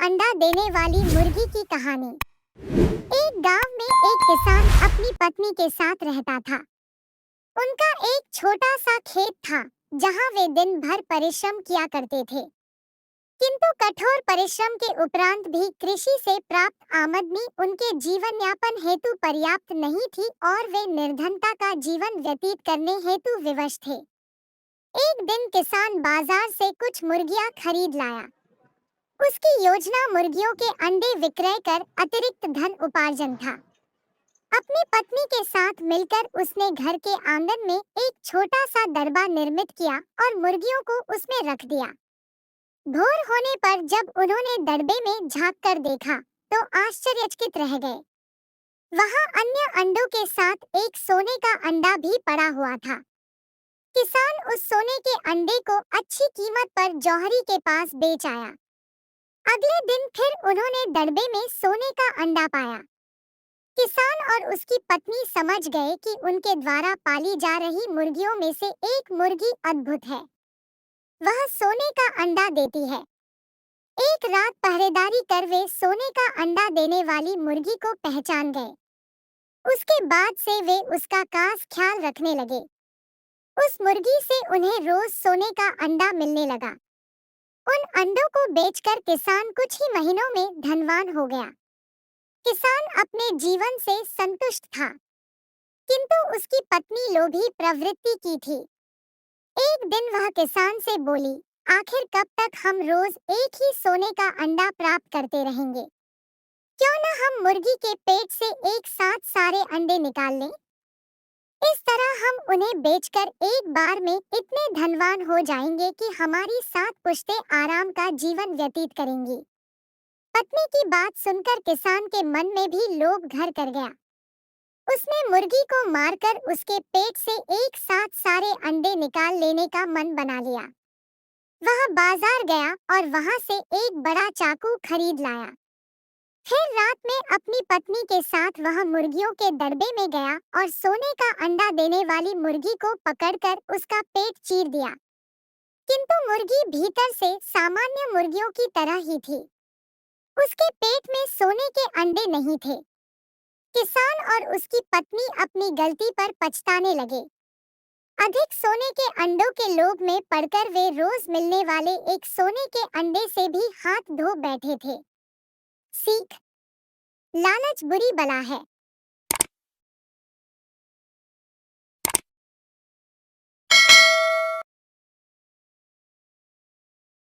अंडा देने वाली मुर्गी की कहानी। एक गांव में एक किसान अपनी पत्नी के साथ रहता था। उनका एक छोटा सा खेत था जहां वे दिन भर परिश्रम किया करते थे। किंतु कठोर परिश्रम के उपरांत भी कृषि से प्राप्त आमदनी उनके जीवन यापन हेतु पर्याप्त नहीं थी और वे निर्धनता का जीवन व्यतीत करने हेतु विवश थे। एक दिन किसान बाजार से कुछ मुर्गियां खरीद लाया। उसकी योजना मुर्गियों के अंडे विक्रय कर अतिरिक्त धन उपार्जन था। अपनी पत्नी के साथ मिलकर उसने घर के आंगन में एक छोटा सा दरबा निर्मित किया और मुर्गियों को उसमें रख दिया। भोर होने पर जब उन्होंने दरबे में झांक कर देखा तो आश्चर्यचकित रह गए। वहां अन्य अंडों के साथ एक सोने का अंडा भी पड़ा हुआ था। किसान उस सोने के अंडे को अच्छी कीमत पर जौहरी के पास बेच आया। अगले दिन फिर उन्होंने दड़बे में सोने का अंडा पाया। किसान और उसकी पत्नी समझ गए कि उनके द्वारा पाली जा रही मुर्गियों में से एक मुर्गी अद्भुत है। वह सोने का अंडा देती है। एक रात पहरेदारी कर वे सोने का अंडा देने वाली मुर्गी को पहचान गए। उसके बाद से वे उसका खास ख्याल रखने लगे। उस मुर्गी से उन्हें रोज सोने का अंडा मिलने लगा। उन अंडों को बेचकर किसान कुछ ही महीनों में धनवान हो गया। किसान अपने जीवन से संतुष्ट था, किंतु उसकी पत्नी लोभी प्रवृत्ति की थी। एक दिन वह किसान से बोली, आखिर कब तक हम रोज एक ही सोने का अंडा प्राप्त करते रहेंगे? क्यों न हम मुर्गी के पेट से एक साथ सारे अंडे निकाल लें? इस तरह हम उन्हें बेचकर एक बार में इतने धनवान हो जाएंगे कि हमारी 7 पुश्तें आराम का जीवन व्यतीत करेंगी। पत्नी की बात सुनकर किसान के मन में भी लोभ घर कर गया। उसने मुर्गी को मारकर उसके पेट से एक साथ सारे अंडे निकाल लेने का मन बना लिया। वह बाजार गया और वहां से एक बड़ा चाकू खरीद लाया। फिर रात में अपनी पत्नी के साथ वह मुर्गियों के दड़बे में गया और सोने का अंडा देने वाली मुर्गी को पकड़कर उसका पेट चीर दिया। किंतु मुर्गी भीतर से सामान्य मुर्गियों की तरह ही थी। उसके पेट में सोने के अंडे नहीं थे। किसान और उसकी पत्नी अपनी गलती पर पछताने लगे। अधिक सोने के अंडों के लोभ में पड़कर वे रोज मिलने वाले एक सोने के अंडे से भी हाथ धो बैठे थे। सीख: लालच बुरी बला है।